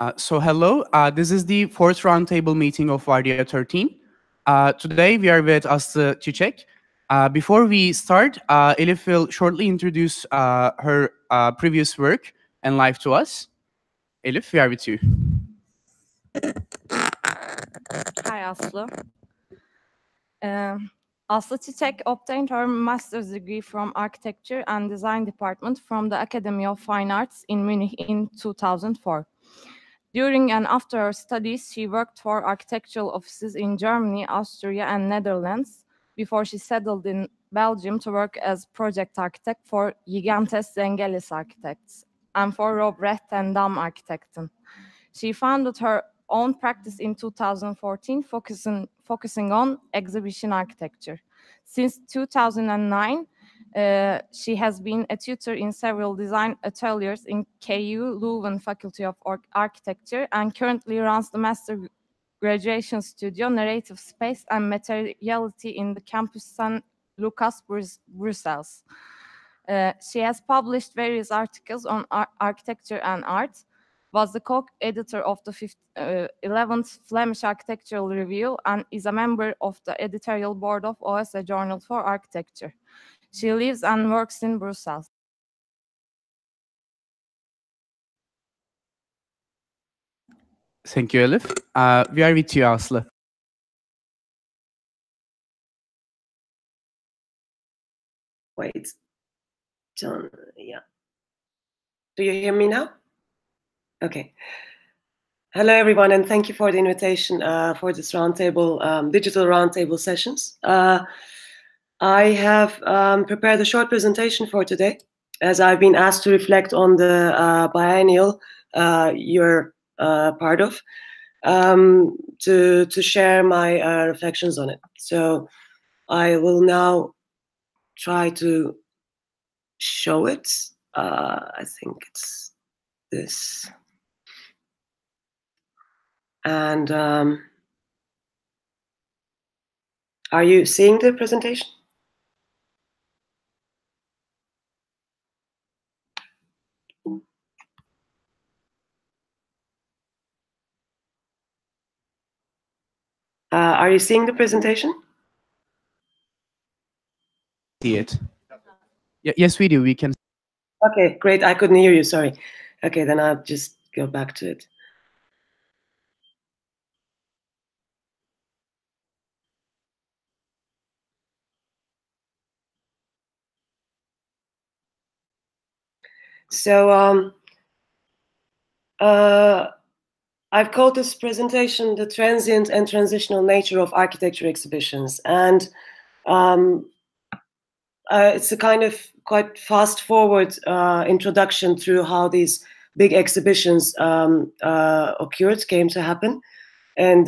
Hello, this is the fourth roundtable meeting of Vardia 13. Today we are with Aslı, Çiçek. Before we start, Elif will shortly introduce her previous work and life to us. Elif, we are with you. Hi, Aslı. Aslı Çiçek obtained her master's degree from Architecture and Design Department from the Academy of Fine Arts in Munich in 2004. During and after her studies, she worked for architectural offices in Germany, Austria, and Netherlands before she settled in Belgium to work as project architect for Gigantes Zengelis Architects and for Rob Rett and Dam Architekten. She founded her own practice in 2014, focusing on exhibition architecture. Since 2009, she has been a tutor in several design ateliers in KU Leuven Faculty of Architecture and currently runs the master graduation studio Narrative Space and Materiality in the campus San Lucas, Brussels. She has published various articles on architecture and art, was the co-editor of the 11th Flemish Architectural Review, and is a member of the editorial board of OSA Journal for Architecture. She lives and works in Brussels. Thank you, Elif. We are with you, Aslı. Wait, John, yeah. Do you hear me now? Okay. Hello, everyone, and thank you for the invitation for this roundtable, digital roundtable sessions. I have prepared a short presentation for today, as I've been asked to reflect on the biennial you're part of, to share my reflections on it. So I will now try to show it. I think it's this. And are you seeing the presentation? Are you seeing the presentation? See it. Yes, we do. We can. Okay, great. I couldn't hear you. Sorry. Okay, then I'll just go back to it. So I've called this presentation the transient and transitional nature of architecture exhibitions. And it's a kind of quite fast forward introduction through how these big exhibitions occurred, came to happen, and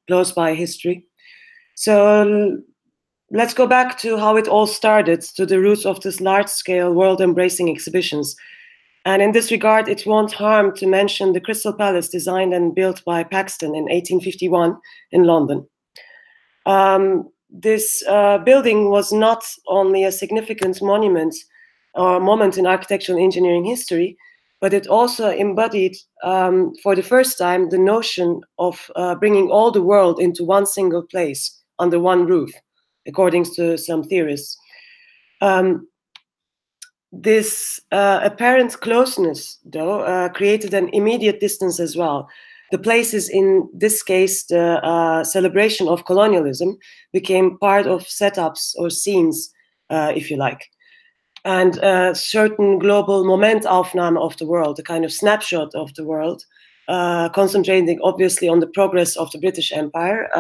close by history. So let's go back to how it all started, to the roots of this large-scale, world-embracing exhibitions. And in this regard, it won't harm to mention the Crystal Palace designed and built by Paxton in 1851 in London. This building was not only a significant monument or moment in architectural engineering history, but it also embodied, for the first time, the notion of bringing all the world into one single place, under one roof, according to some theorists. This apparent closeness, though, created an immediate distance as well. The places, in this case, the celebration of colonialism, became part of setups or scenes, if you like. And a certain global momentaufnahme of the world, a kind of snapshot of the world, concentrating obviously on the progress of the British Empire,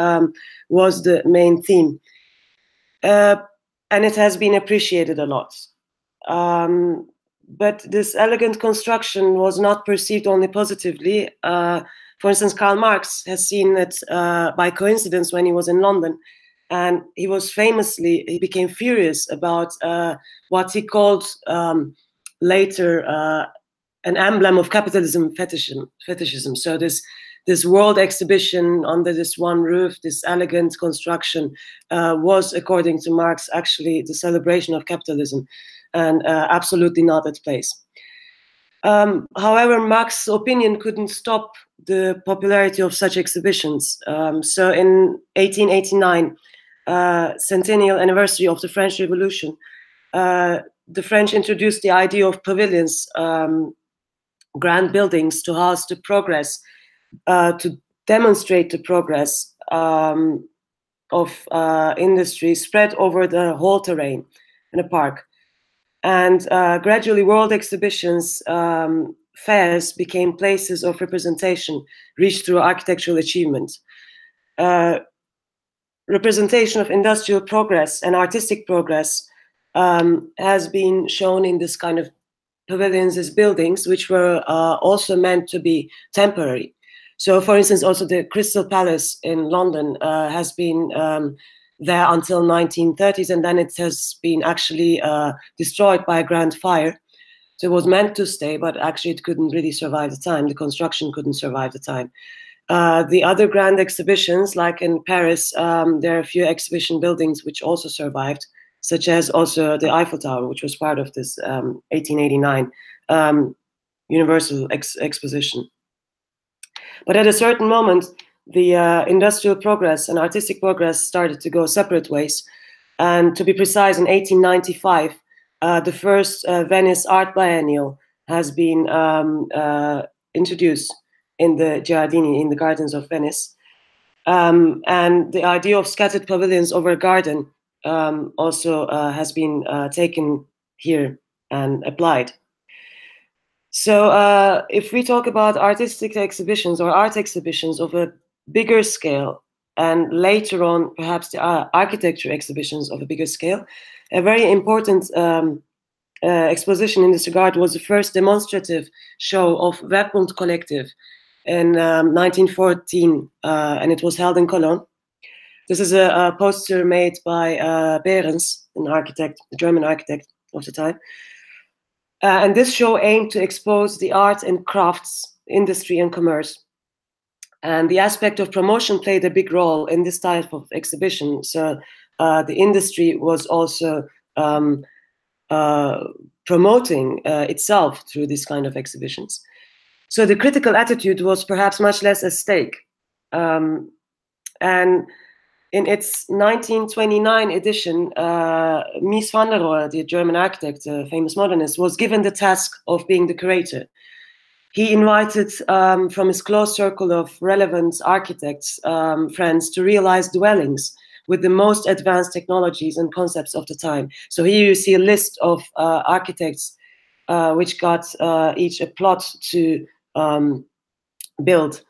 was the main theme. And it has been appreciated a lot. But this elegant construction was not perceived only positively. For instance, Karl Marx has seen it by coincidence when he was in London, and he became furious about what he called later an emblem of capitalism, fetishism. So this world exhibition under this one roof, this elegant construction, was, according to Marx, actually the celebration of capitalism, and absolutely not its place. However, Marx's opinion couldn't stop the popularity of such exhibitions. So in 1889, centennial anniversary of the French Revolution, the French introduced the idea of pavilions, grand buildings to house the progress, to demonstrate the progress of industry spread over the whole terrain in a park. And gradually, world exhibitions, fairs became places of representation reached through architectural achievement. Representation of industrial progress and artistic progress has been shown in this kind of pavilions as buildings, which were also meant to be temporary. So, for instance, also the Crystal Palace in London has been there until 1930s, and then it has been actually destroyed by a grand fire. So it was meant to stay, but actually it couldn't really survive the time. The construction couldn't survive the time. The other grand exhibitions, like in Paris, there are a few exhibition buildings which also survived, such as also the Eiffel Tower, which was part of this 1889 Universal Exposition. But at a certain moment, the industrial progress and artistic progress started to go separate ways. And to be precise, in 1895, the first Venice Art Biennial has been introduced in the Giardini, in the gardens of Venice. And the idea of scattered pavilions over a garden also has been taken here and applied. So if we talk about artistic exhibitions or art exhibitions of a bigger scale, and later on perhaps the architecture exhibitions of a bigger scale, a very important exposition in this regard was the first demonstrative show of Werkbund Collective in 1914, and it was held in Cologne. This is a poster made by Behrens, an architect, a German architect of the time. And this show aimed to expose the art and crafts industry and commerce. And the aspect of promotion played a big role in this type of exhibition. So the industry was also promoting itself through this kind of exhibitions. So the critical attitude was perhaps much less at stake. And in its 1929 edition, Mies van der Rohe, the German architect, a famous modernist, was given the task of being the curator. He invited from his close circle of relevant architects, friends, to realize dwellings with the most advanced technologies and concepts of the time. So here you see a list of architects which got each a plot to build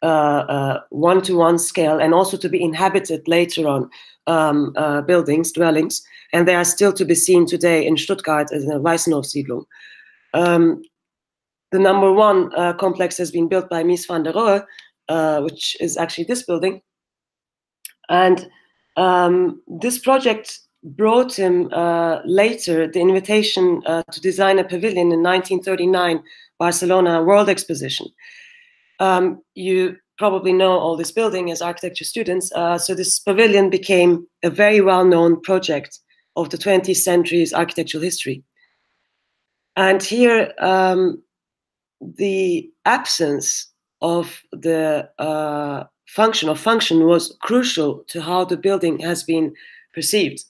one-to-one scale, and also to be inhabited later on buildings, dwellings, and they are still to be seen today in Stuttgart as a Weißenhofsiedlung. The number one complex has been built by Mies van der Rohe, which is actually this building. And this project brought him later the invitation to design a pavilion in 1939 Barcelona World Exposition. You probably know all this building as architecture students. So this pavilion became a very well-known project of the 20th century's architectural history. And here, the absence of the function was crucial to how the building has been perceived.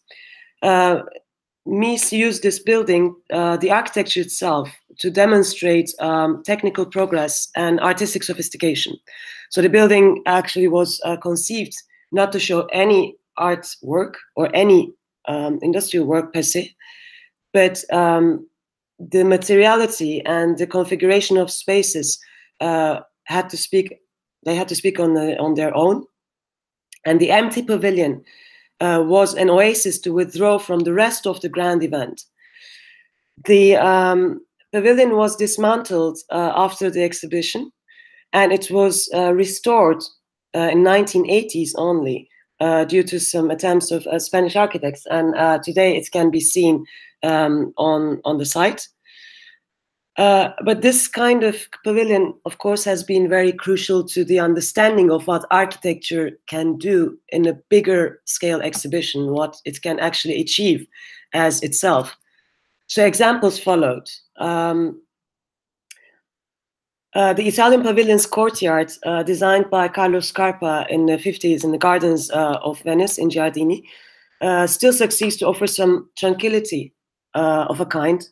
Mies used this building, the architecture itself, to demonstrate technical progress and artistic sophistication. So the building actually was conceived not to show any art work or any industrial work per se, but the materiality and the configuration of spaces had to speak. They had to speak on their own, and the empty pavilion was an oasis to withdraw from the rest of the grand event. The pavilion was dismantled after the exhibition, and it was restored in 1980s only due to some attempts of Spanish architects. And today it can be seen on the site. But this kind of pavilion, of course, has been very crucial to the understanding of what architecture can do in a bigger scale exhibition, what it can actually achieve as itself. So examples followed. The Italian Pavilions Courtyard, designed by Carlo Scarpa in the 50s in the gardens of Venice in Giardini, still succeeds to offer some tranquility of a kind.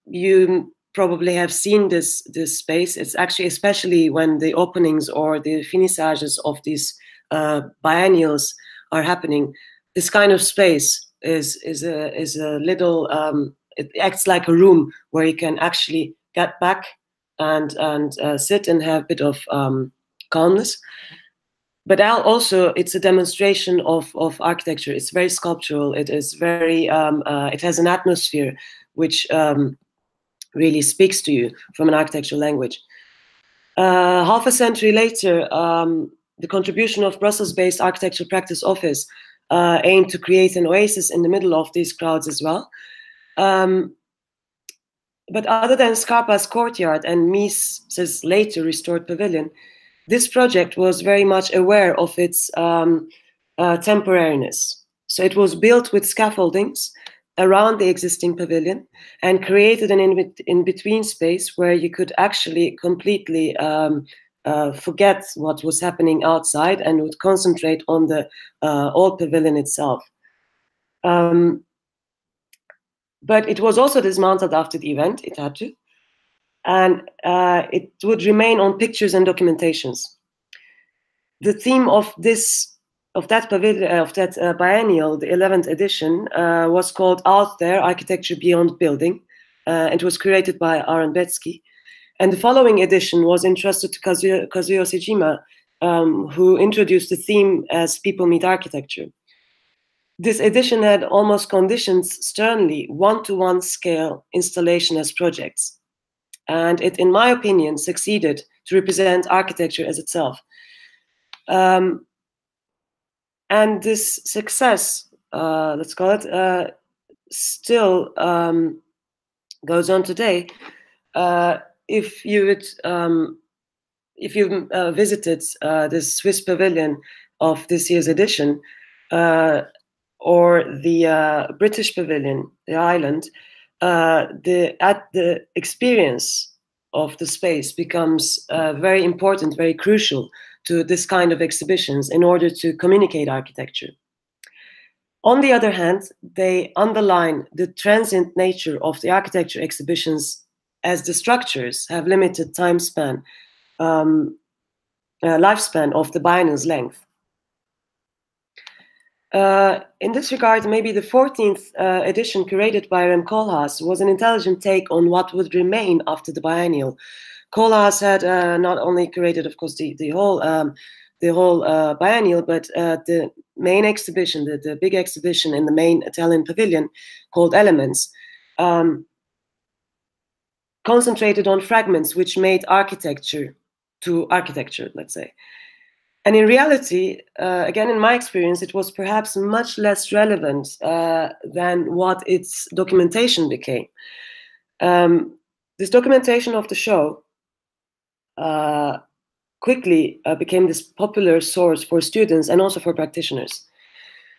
You probably have seen this space. It's actually, especially when the openings or the finissages of these biennials are happening, this kind of space is a little. It acts like a room where you can actually get back and sit and have a bit of calmness. But also, it's a demonstration of architecture. It's very sculptural. It is very. It has an atmosphere which really speaks to you from an architectural language. Half a century later, the contribution of Brussels-based architectural practice office aimed to create an oasis in the middle of these crowds as well. But other than Scarpa's courtyard and Mies's later restored pavilion, this project was very much aware of its temporariness. So it was built with scaffoldings around the existing pavilion and created an in-between space where you could actually completely forget what was happening outside and would concentrate on the old pavilion itself. But it was also dismantled after the event, it had to, and it would remain on pictures and documentations. The theme of that biennial, the 11th edition, was called Out There, Architecture Beyond Building. It was created by Aaron Betsky. And the following edition was entrusted to Kazuyo Sejima, who introduced the theme as People Meet Architecture. This edition had almost conditioned sternly one-to-one scale installation as projects. And it, in my opinion, succeeded to represent architecture as itself. And this success, let's call it, still goes on today. If you visited the Swiss pavilion of this year's edition, or the British pavilion, the island, the experience of the space becomes very important, very crucial to this kind of exhibitions in order to communicate architecture. On the other hand, they underline the transient nature of the architecture exhibitions, as the structures have limited time span, lifespan of the biennial's length. In this regard, maybe the 14th edition, curated by Rem Koolhaas, was an intelligent take on what would remain after the biennial. Koolhaas had not only curated, of course, the whole biennial, but the main exhibition, the big exhibition in the main Italian pavilion called Elements, concentrated on fragments which made architecture to architecture, let's say. And in reality, again, in my experience, it was perhaps much less relevant than what its documentation became. This documentation of the show quickly became this popular source for students and also for practitioners.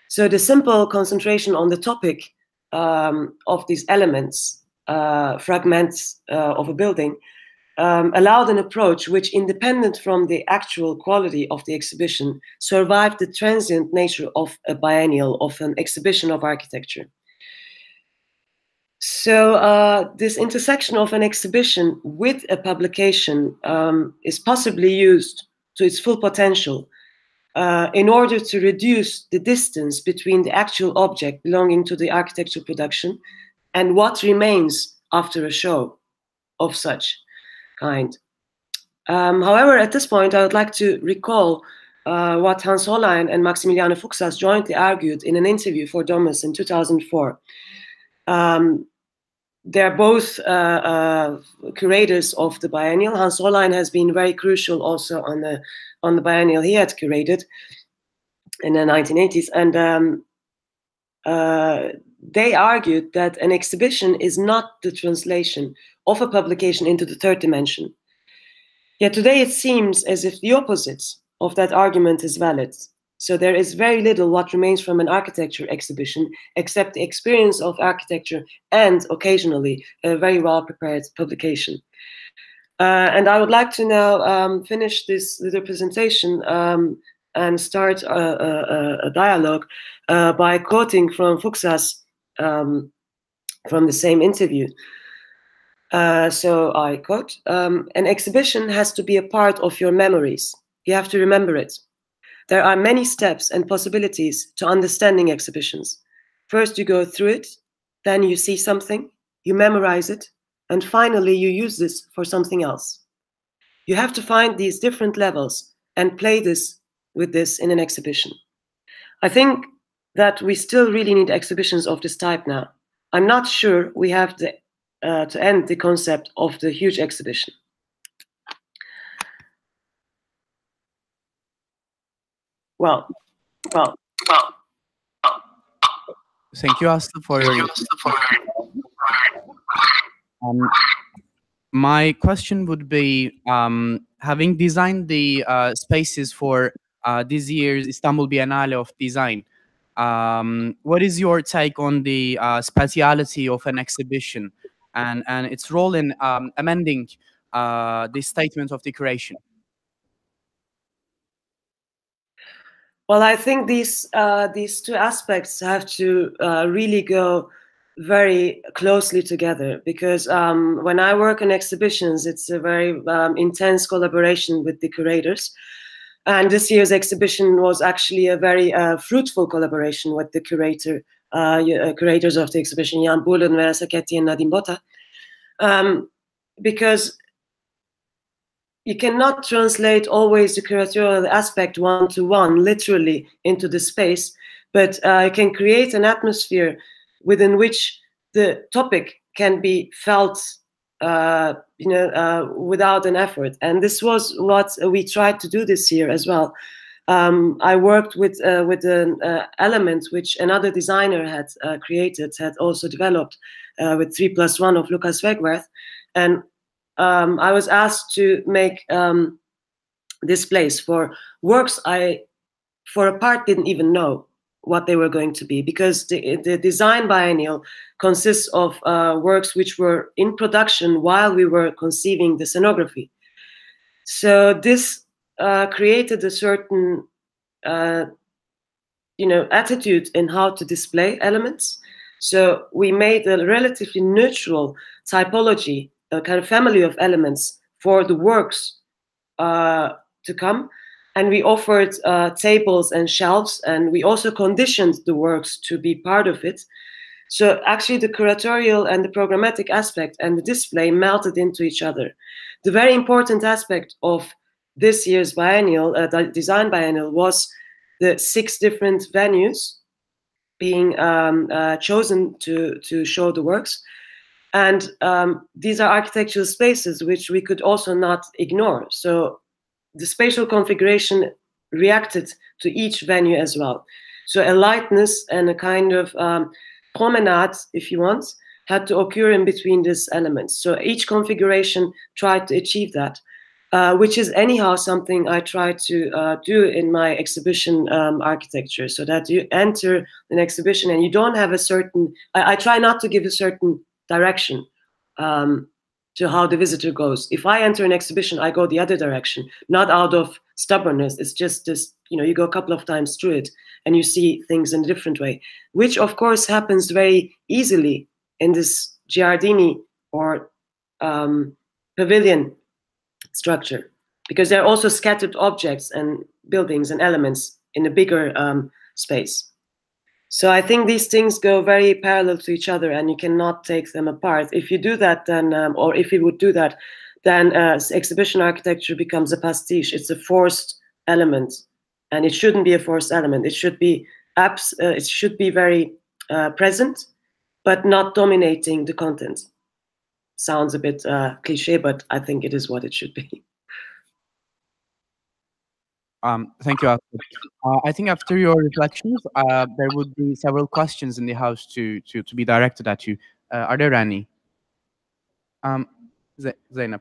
So the simple concentration on the topic of these elements, fragments of a building, allowed an approach which, independent from the actual quality of the exhibition, survived the transient nature of a biennial, of an exhibition of architecture. So this intersection of an exhibition with a publication is possibly used to its full potential in order to reduce the distance between the actual object belonging to the architectural production and what remains after a show of such kind. However, at this point, I would like to recall what Hans Hollein and Maximiliano Fuchsas jointly argued in an interview for Domus in 2004. They're both curators of the biennial. Hans Hollein has been very crucial also on the biennial he had curated in the 1980s, and they argued that an exhibition is not the translation of a publication into the third dimension. Yet today it seems as if the opposite of that argument is valid. So there is very little what remains from an architecture exhibition except the experience of architecture and occasionally a very well-prepared publication. And I would like to now finish this little presentation and start a dialogue by quoting from Fuchs's from the same interview. So I quote, "An exhibition has to be a part of your memories. You have to remember it. There are many steps and possibilities to understanding exhibitions. First, you go through it, then you see something, you memorize it, and finally you use this for something else. You have to find these different levels and play with this in an exhibition." I think that we still really need exhibitions of this type now. I'm not sure we have to end the concept of the huge exhibition. Well. Thank you, Aslı, for your. My question would be, having designed the spaces for this year's Istanbul Biennale of Design, what is your take on the speciality of an exhibition and its role in amending the statement of the curation? Well, I think these two aspects have to really go very closely together, because when I work on exhibitions, it's a very intense collaboration with the curators. And this year's exhibition was actually a very fruitful collaboration with the curators of the exhibition, Jan Boelen, Vera Sacchetti, and Nadim Botta, because you cannot translate always the curatorial aspect one-to-one, literally, into the space, but you can create an atmosphere within which the topic can be felt, without an effort. And this was what we tried to do this year as well. I worked with an element which another designer had created, had also developed with 3+1 of Lucas Wegwerth, and I was asked to make displays for works I, for a part, didn't even know what they were going to be, because the design biennial consists of works which were in production while we were conceiving the scenography. So this created a certain attitude in how to display elements. So we made a relatively neutral typology, a kind of family of elements for the works to come. And we offered tables and shelves, and we also conditioned the works to be part of it. So actually the curatorial and the programmatic aspect and the display melted into each other. The very important aspect of this year's biennial, the design biennial, was the 6 different venues being chosen to show the works. And these are architectural spaces which we could also not ignore. So the spatial configuration reacted to each venue as well. So a lightness and a kind of promenade, if you want, had to occur in between these elements. So each configuration tried to achieve that, which is anyhow something I try to do in my exhibition architecture, so that you enter an exhibition and you don't have a certain, I try not to give a certain direction to how the visitor goes. If I enter an exhibition, I go the other direction, not out of stubbornness. It's just this, you go a couple of times through it and you see things in a different way, which of course happens very easily in this Giardini or pavilion structure, because there are also scattered objects and buildings and elements in a bigger space. So I think these things go very parallel to each other, and you cannot take them apart. If you do that, then, or if you would do that, then exhibition architecture becomes a pastiche. It's a forced element, and it shouldn't be a forced element. It should be very present, but not dominating the content. Sounds a bit cliche, but I think it is what it should be. Thank you, Aslı. I think after your reflections, there would be several questions in the house to be directed at you. Are there any? Zeynep.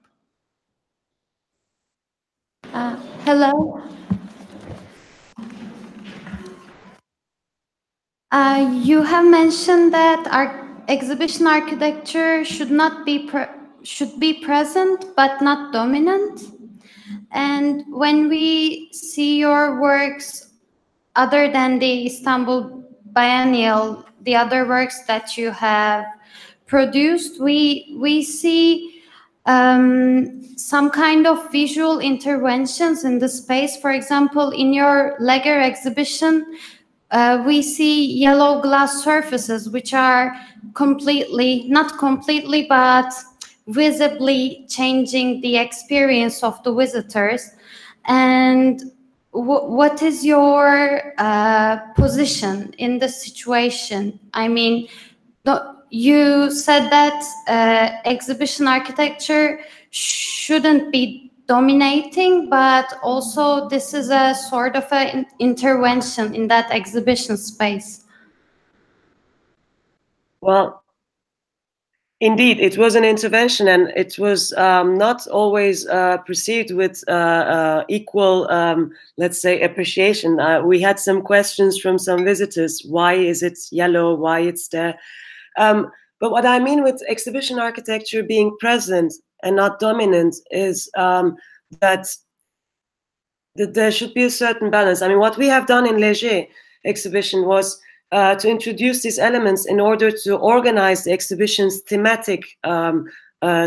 Hello. You have mentioned that our exhibition architecture should not be should be present but not dominant. And when we see your works, other than the Istanbul Biennial, the other works that you have produced, we see some kind of visual interventions in the space. For example, in your Lager exhibition, we see yellow glass surfaces, which are not completely, but visibly changing the experience of the visitors. And what is your position in the situation? I mean, you said that exhibition architecture shouldn't be dominating, but also this is a sort of an intervention in that exhibition space. Well, indeed, it was an intervention, and it was not always perceived with equal, let's say, appreciation. We had some questions from some visitors. Why is it yellow? Why it's there? But what I mean with exhibition architecture being present and not dominant is that there should be a certain balance. I mean, what we have done in Léger exhibition was to introduce these elements in order to organize the exhibition's thematic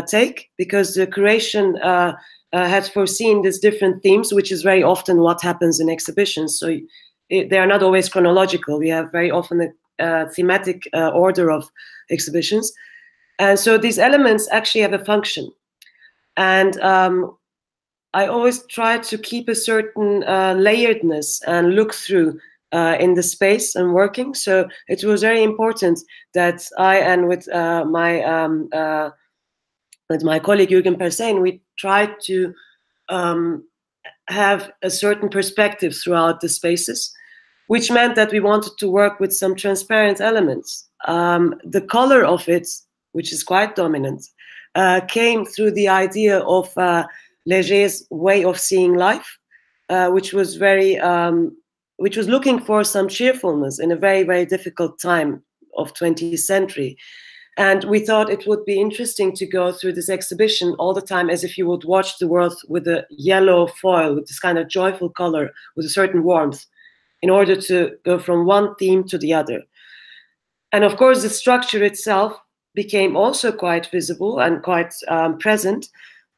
take, because the curation had foreseen these different themes, which is very often what happens in exhibitions. So they are not always chronological. We have very often a thematic order of exhibitions. And so these elements actually have a function. And I always try to keep a certain layeredness and look through in the space and working. So it was very important that I, and with my colleague Jürgen Persein, we tried to have a certain perspective throughout the spaces, which meant that we wanted to work with some transparent elements. The color of it, which is quite dominant, came through the idea of Léger's way of seeing life, which was which was looking for some cheerfulness in a very, very difficult time of 20th century. And we thought it would be interesting to go through this exhibition all the time as if you would watch the world with a yellow foil, with this kind of joyful color, with a certain warmth, in order to go from one theme to the other. And of course, the structure itself became also quite visible and quite present,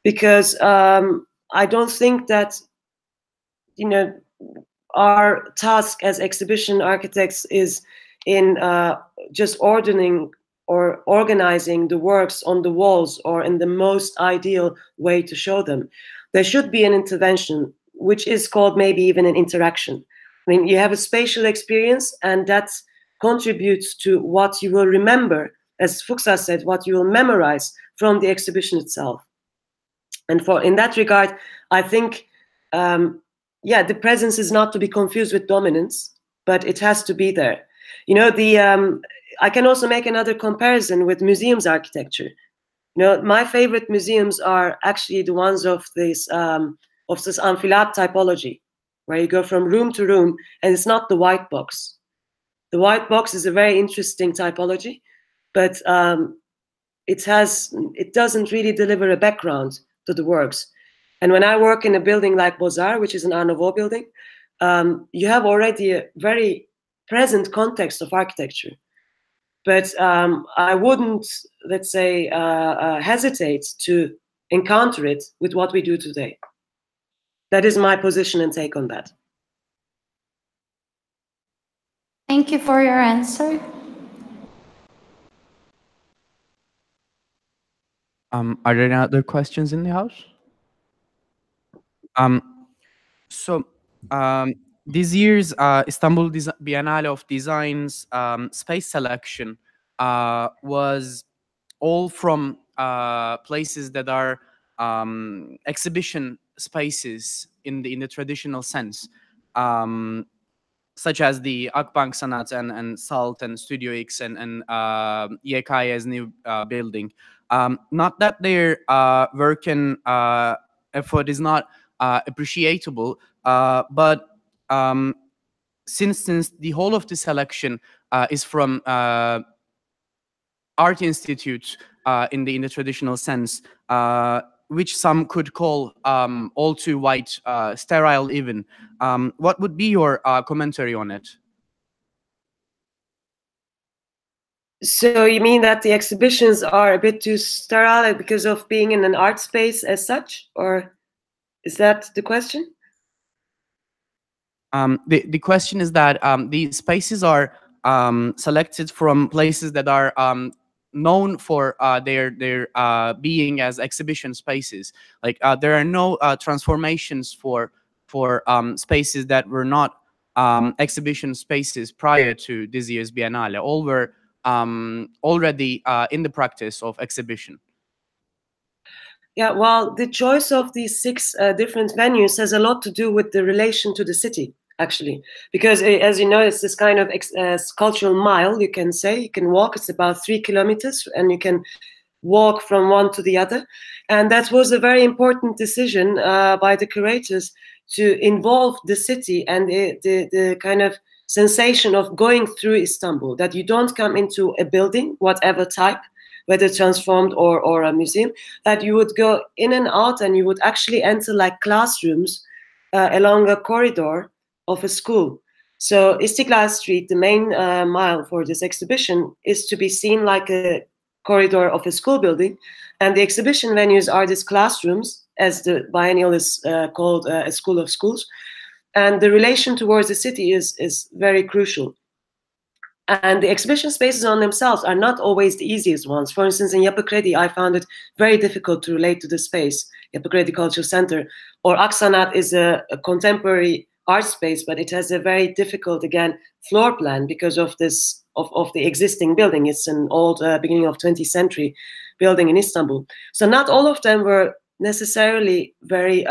because I don't think that, our task as exhibition architects is in just ordering or organizing the works on the walls or in the most ideal way to show them. There should be an intervention, which is called maybe even an interaction. I mean, you have a spatial experience, and that contributes to what you will remember, as Fuchsa said, what you will memorize from the exhibition itself. And in that regard, I think, the presence is not to be confused with dominance, but it has to be there. I can also make another comparison with museums architecture. My favorite museums are actually the ones of this enfilade typology, where you go from room to room, and it's not the white box. The white box is a very interesting typology, but it doesn't really deliver a background to the works. And when I work in a building like Beaux-Arts, which is an Art Nouveau building, you have already a very present context of architecture. But I wouldn't, let's say, hesitate to encounter it with what we do today. That is my position and take on that. Thank you for your answer. Are there any other questions in the house? This year's Istanbul Biennale of Design's space selection was all from places that are exhibition spaces in the traditional sense, such as the Akbank Sanat and SALT and Studio X and YK's new building. Not that their work and effort is not appreciable, but since the whole of the selection is from art institutes in the traditional sense, which some could call all too white, sterile even. What would be your commentary on it? So you mean that the exhibitions are a bit too sterile because of being in an art space as such, or is that the question? The question is that the spaces are selected from places that are known for their being as exhibition spaces. Like there are no transformations for spaces that were not exhibition spaces prior to this year's Biennale. All were already in the practice of exhibition. Yeah, well, the choice of these 6 different venues has a lot to do with the relation to the city, actually. Because as you know, it's this kind of cultural mile, you can say. You can walk, it's about 3 kilometers, and you can walk from one to the other. And that was a very important decision by the curators to involve the city and the kind of sensation of going through Istanbul, that you don't come into a building, whatever type, whether transformed or a museum, that you would go in and out and you would actually enter like classrooms along a corridor of a school. So Istiklal Street, the main mile for this exhibition, is to be seen like a corridor of a school building. And the exhibition venues are these classrooms, as the biennial is called a school of schools. And the relation towards the city is very crucial. And the exhibition spaces on themselves are not always the easiest ones. For instance, in Yapı Kredi, I found it very difficult to relate to the space, Yapı Kredi Cultural Center. Or Aksanat is a contemporary art space, but it has a very difficult, again, floor plan because of this of the existing building. It's an old, beginning of 20th century building in Istanbul. So not all of them were necessarily very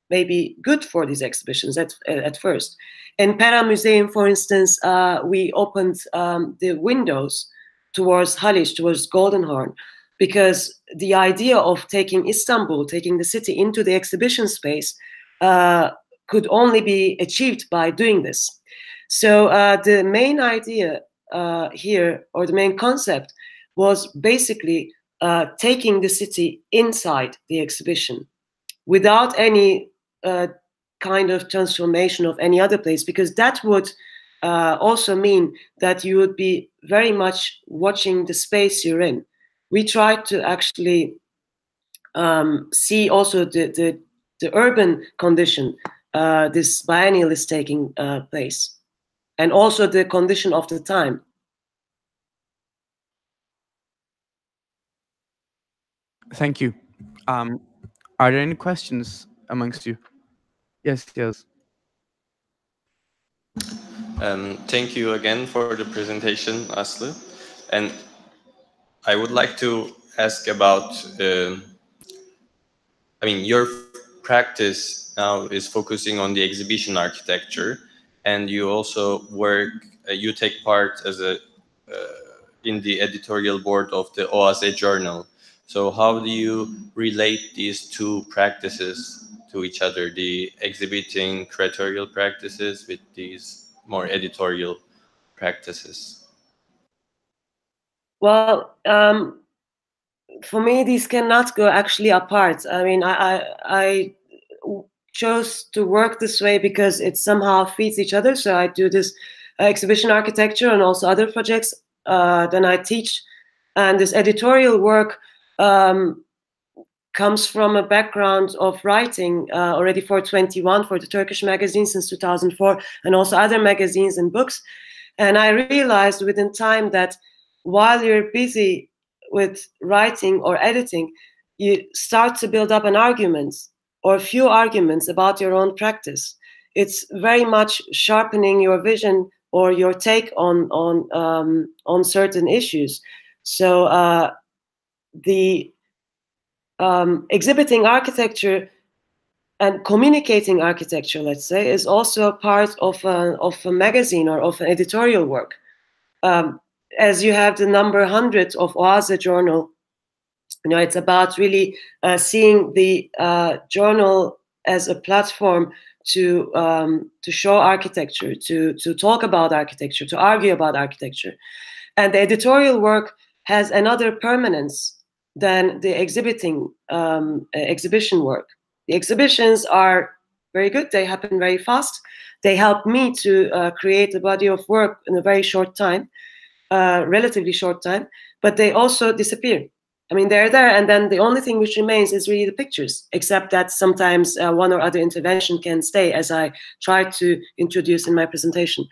maybe good for these exhibitions at first. In Pera Museum, for instance, we opened the windows towards Haliç, towards Goldenhorn, because the idea of taking Istanbul, taking the city into the exhibition space, could only be achieved by doing this. So the main idea here, or the main concept, was basically taking the city inside the exhibition without any kind of transformation of any other place, because that would also mean that you would be very much watching the space you're in. We tried to actually see also the urban condition this biennial is taking place, and also the condition of the time. Thank you. Are there any questions amongst you? Yes, yes. Thank you again for the presentation, Aslı. And I would like to ask about, your practice now is focusing on the exhibition architecture, and you also you take part as in the editorial board of the OASE journal. So how do you relate these two practices to each other, the exhibiting curatorial practices with these more editorial practices? Well, for me, these cannot go actually apart. I mean, I chose to work this way because it somehow feeds each other. So I do this exhibition architecture and also other projects. Then I teach, and this editorial work comes from a background of writing already for 21 for the Turkish magazine since 2004, and also other magazines and books. And I realized within time that while you're busy with writing or editing, you start to build up an argument or a few arguments about your own practice. It's very much sharpening your vision or your take on certain issues. So the exhibiting architecture and communicating architecture, let's say, is also a part of a magazine or of an editorial work. As you have the number 100 of OASE journal, it's about really seeing the journal as a platform to show architecture, to talk about architecture, to argue about architecture. And the editorial work has another permanence than the exhibition work. The exhibitions are very good. They happen very fast. They help me to create a body of work in a very short time, relatively short time, but they also disappear. I mean, they're there, and then the only thing which remains is really the pictures, except that sometimes one or other intervention can stay, as I tried to introduce in my presentation.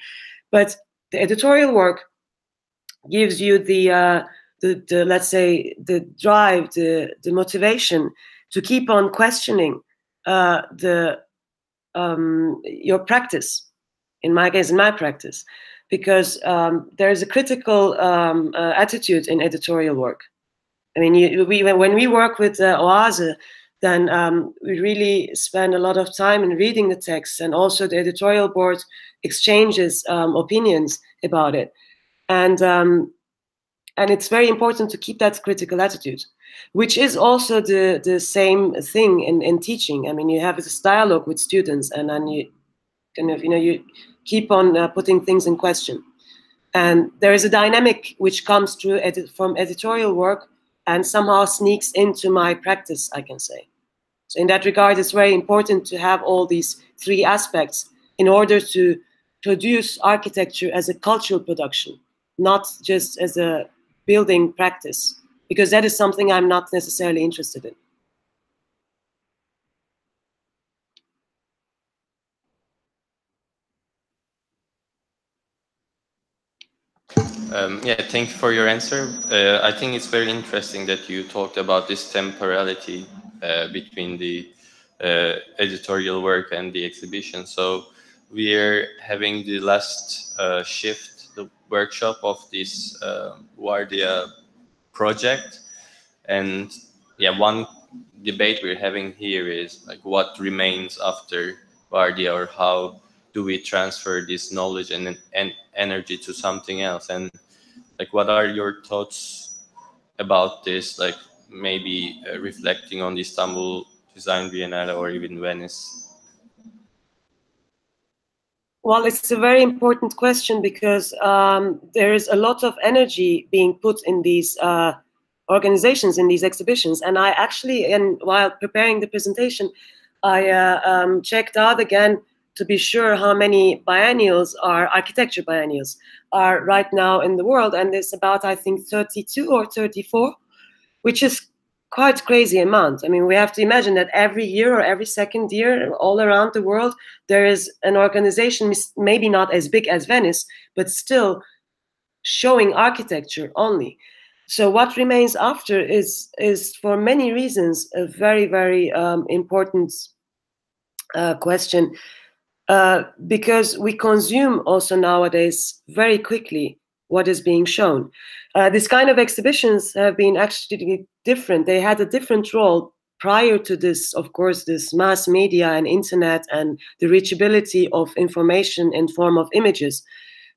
But the editorial work gives you the let's say, the drive, the motivation to keep on questioning your practice. In my case, in my practice, because there is a critical attitude in editorial work. I mean, when we work with Oase, then we really spend a lot of time in reading the text, and also the editorial board exchanges opinions about it, and it's very important to keep that critical attitude, which is also the same thing in teaching. I mean, you have this dialogue with students, and then you kind of, you keep on putting things in question, and there is a dynamic which comes through from editorial work and somehow sneaks into my practice, I can say. So in that regard, it's very important to have all these three aspects in order to produce architecture as a cultural production, not just as a building practice, because that is something I'm not necessarily interested in. Yeah, thank you for your answer. I think it's very interesting that you talked about this temporality between the editorial work and the exhibition. So we are having the last shift, the workshop of this Vardia project. And yeah, one debate we're having here is like what remains after Vardia, or how do we transfer this knowledge and energy to something else? And like, what are your thoughts about this? Like, maybe reflecting on the Istanbul Design Biennale or even Venice. Well, it's a very important question, because there is a lot of energy being put in these organizations, in these exhibitions. And I actually, while preparing the presentation, I checked out again to be sure how many biennials architecture biennials are right now in the world. And it's about, I think, 32 or 34, which is quite crazy amount. I mean, we have to imagine that every year or every second year, all around the world, there is an organization, maybe not as big as Venice, but still showing architecture only. So what remains after is for many reasons a very, very important question, because we consume also nowadays very quickly what is being shown. This kind of exhibitions have been actually different. They had a different role prior to this, of course, this mass media and internet and the reachability of information in form of images.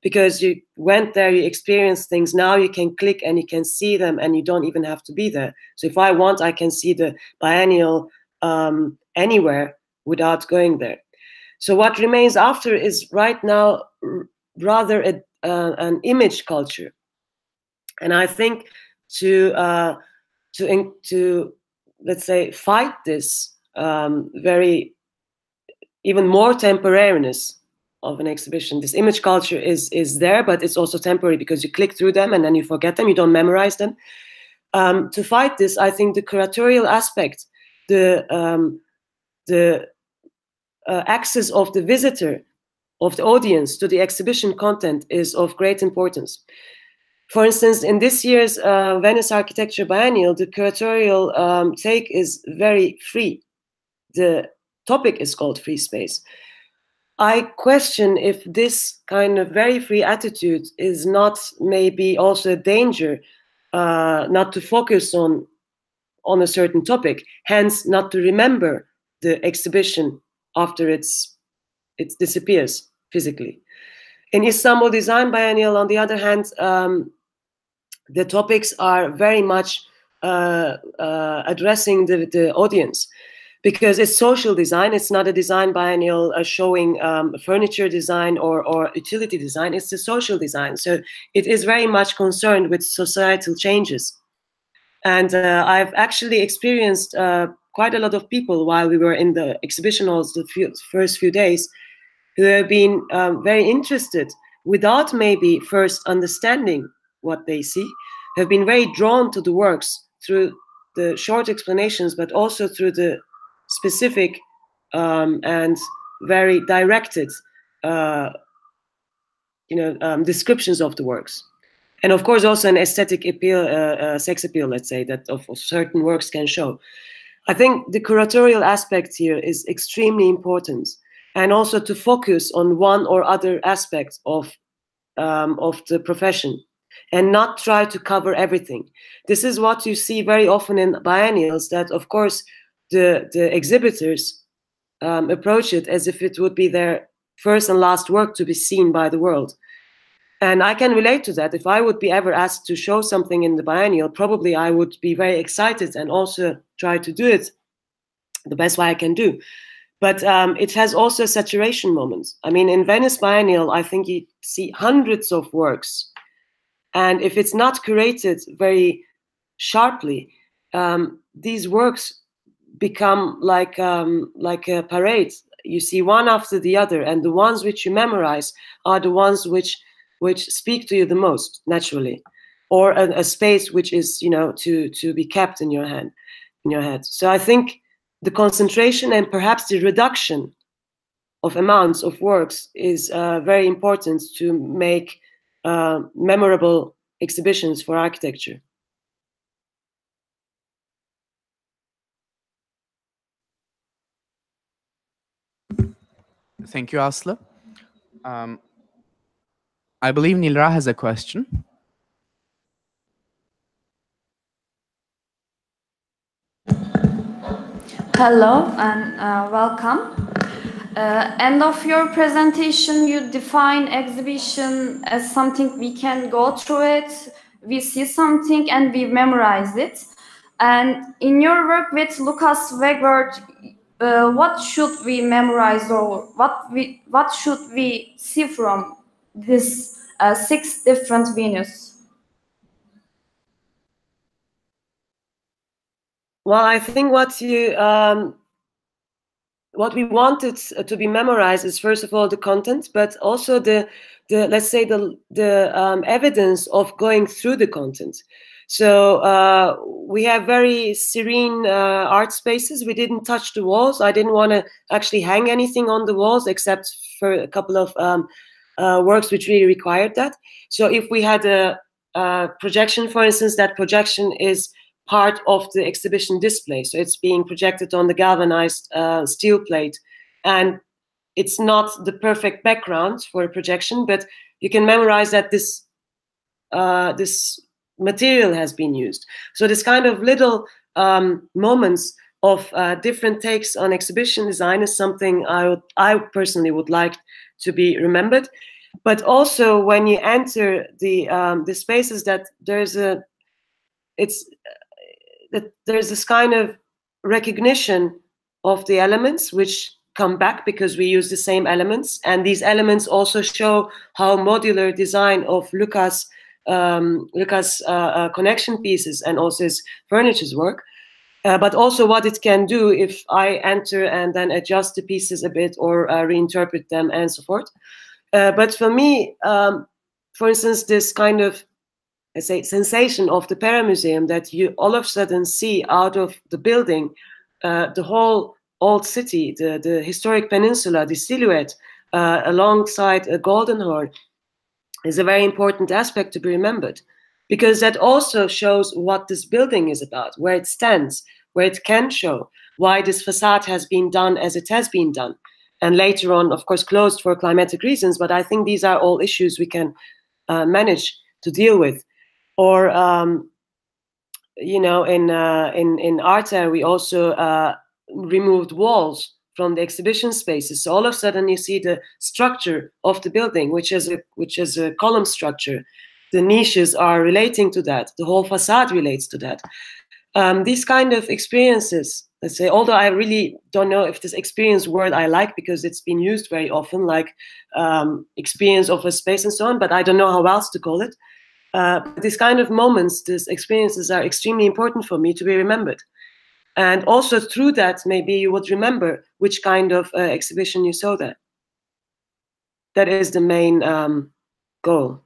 Because you went there, you experienced things. Now you can click and you can see them, and you don't even have to be there. So if I want, I can see the biennial anywhere without going there. So what remains after is right now rather an image culture, and I think to let's say fight this very even more temporariness of an exhibition. This image culture is there, but it's also temporary, because you click through them and then you forget them, you don't memorize them. To fight this, I think the curatorial aspect, the access of the visitor, of the audience to the exhibition content is of great importance. For instance, in this year's Venice Architecture Biennial, the curatorial take is very free. The topic is called free space. I question if this kind of very free attitude is not maybe also a danger, not to focus on a certain topic, hence not to remember the exhibition after it disappears physically. In Istanbul Design Biennial, on the other hand, the topics are very much addressing the audience, because it's social design. It's not a design biennial showing furniture design or utility design. It's a social design. So it is very much concerned with societal changes. And I've actually experienced quite a lot of people while we were in the exhibition halls the first few days who have been very interested without maybe first understanding what they see, have been very drawn to the works through the short explanations, but also through the specific and very directed descriptions of the works. And of course, also an aesthetic appeal, sex appeal, let's say, that of certain works can show. I think the curatorial aspect here is extremely important, and also to focus on one or other aspect of the profession, and not try to cover everything. This is what you see very often in biennials, that of course the exhibitors approach it as if it would be their first and last work to be seen by the world. And I can relate to that. If I would be ever asked to show something in the biennial, probably I would be very excited and also try to do it the best way I can do. But it has also saturation moments. I mean, in Venice Biennial, I think you see hundreds of works. And if it's not curated very sharply, these works become like a parade. You see one after the other, and the ones which you memorize are the ones which speak to you the most naturally, or a space which is, to be kept in your head. So I think the concentration and perhaps the reduction of amounts of works is very important to make memorable exhibitions for architecture. Thank you, Aslı. I believe Nilra has a question. Hello and welcome. End of your presentation, you define exhibition as something we can go through it, we see something and we memorize it. And in your work with Lucas Wegwert, what should we memorize, or what should we see from this 6 different venues? Well, I think what we wanted to be memorized is, first of all, the content, but also the let's say the evidence of going through the content. So we have very serene art spaces. We didn't touch the walls. I didn't want to actually hang anything on the walls except for a couple of works which really required that. So if we had a projection, for instance, that projection is part of the exhibition display. So it's being projected on the galvanized steel plate, and it's not the perfect background for a projection, but you can memorize that this material has been used. So this kind of little moments of different takes on exhibition design is something I personally would like to be remembered. But also when you enter the spaces, that there's this kind of recognition of the elements which come back because we use the same elements, and these elements also show how modular design of Lucas' connection pieces and also his furniture's work, but also what it can do if I enter and then adjust the pieces a bit or reinterpret them and so forth. But for me, for instance, this kind of, let's say, sensation of the Pera Museum, that you all of a sudden see out of the building the whole old city, the historic peninsula, the silhouette alongside a golden horn, is a very important aspect to be remembered, because that also shows what this building is about, where it stands, where it can show, why this facade has been done as it has been done, and later on, of course, closed for climatic reasons. But I think these are all issues we can manage to deal with. Or in Arte, we also removed walls from the exhibition spaces. So all of a sudden you see the structure of the building, which is a column structure. The niches are relating to that. The whole facade relates to that. These kind of experiences, let's say, although I really don't know if this experience word I like, because it's been used very often, like experience of a space and so on, but I don't know how else to call it. These kind of moments, these experiences are extremely important for me to be remembered. And also through that, maybe you would remember which kind of exhibition you saw there. That is the main goal.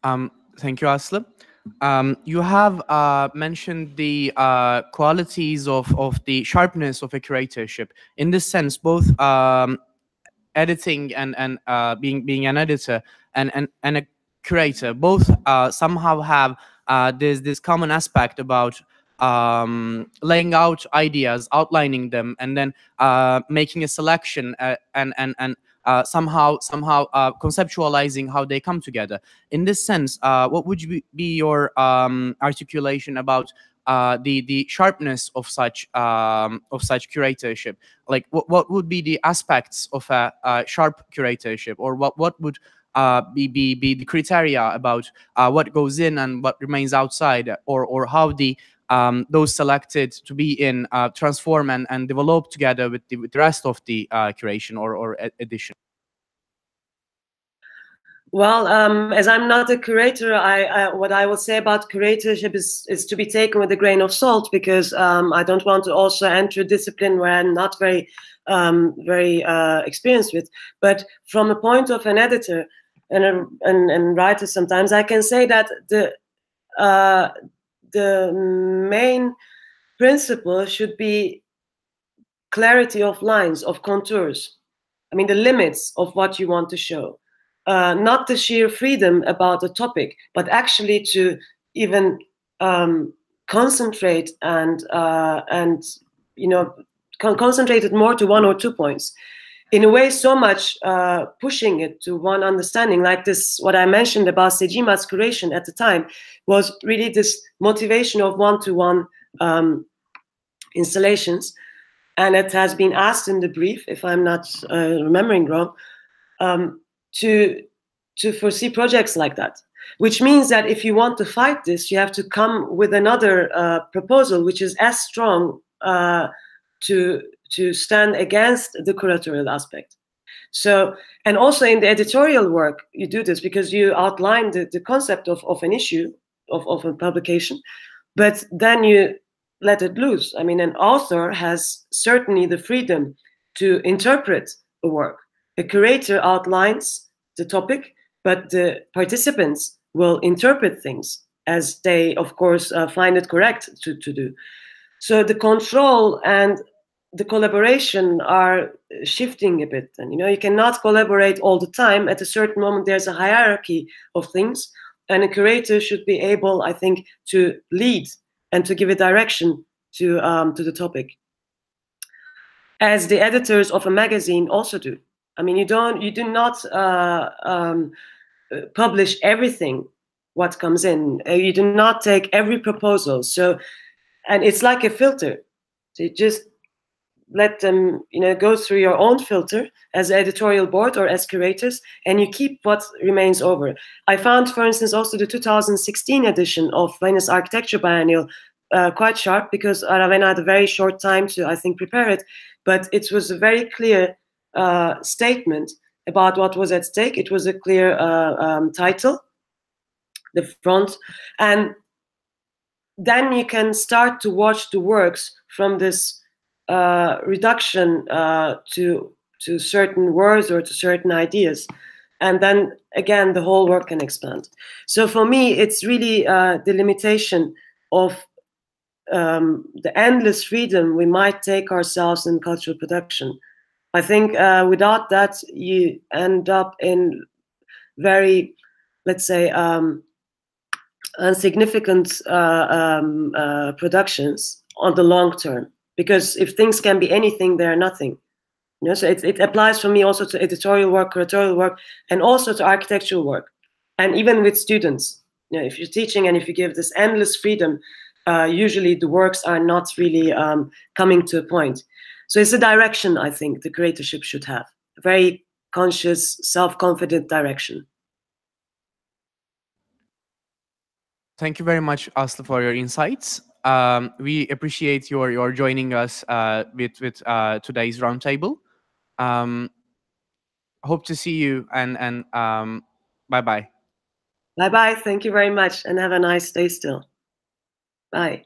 Thank you, Aslı. You have mentioned the qualities of the sharpness of a curatorship. In this sense, both editing and being an editor and a curator, both somehow have this common aspect about laying out ideas, outlining them, and then making a selection and somehow conceptualizing how they come together. In this sense, what would be your articulation about the sharpness of such curatorship? Like, what would be the aspects of a sharp curatorship, or what would be the criteria about what goes in and what remains outside, or how those selected to be in transform and develop together with the rest of the curation or edition? Well, as I'm not a curator, what I will say about curatorship is to be taken with a grain of salt, because I don't want to also enter a discipline where I'm not very experienced with. But from the point of an editor and writer, sometimes I can say that the main principle should be clarity of lines, of contours. I mean, the limits of what you want to show. Not the sheer freedom about the topic, but actually to even concentrate and concentrate it more to one or 2 points. In a way, so much pushing it to one understanding, like this, what I mentioned about Sejima's curation at the time, was really this motivation of one-to-one installations. And it has been asked in the brief, if I'm not remembering wrong, to foresee projects like that, which means that if you want to fight this, you have to come with another proposal which is as strong to stand against the curatorial aspect. So, and also in the editorial work, you do this because you outline the concept of an issue, of a publication, but then you let it loose. I mean, an author has certainly the freedom to interpret a work. A curator outlines the topic, but the participants will interpret things as they, of course, find it correct to do. So the control and the collaboration are shifting a bit. And, you cannot collaborate all the time. At a certain moment, there's a hierarchy of things. And a curator should be able, I think, to lead and to give a direction to the topic, as the editors of a magazine also do. I mean, you do not publish everything what comes in. You do not take every proposal. So, and it's like a filter. So you just let them, go through your own filter as editorial board or as curators, and you keep what remains over. I found, for instance, also the 2016 edition of Venice Architecture Biennial quite sharp, because Ravenna had a very short time to, I think, prepare it, but it was a very clear statement about what was at stake. It was a clear title, the front, and then you can start to watch the works from this reduction to certain words or to certain ideas, and then again the whole work can expand. So for me, it's really the limitation of the endless freedom we might take ourselves in cultural production. I think without that, you end up in very, let's say, insignificant productions on the long term. Because if things can be anything, they are nothing. So it applies for me also to editorial work, curatorial work, and also to architectural work. And even with students, if you're teaching and if you give this endless freedom, usually the works are not really coming to a point. So it's a direction I think the curatorship should have, a very conscious, self-confident direction. Thank you very much, Aslı, for your insights. We appreciate your joining us with today's roundtable. hope to see you, and bye-bye. Bye-bye. Thank you very much, and have a nice day still. Bye.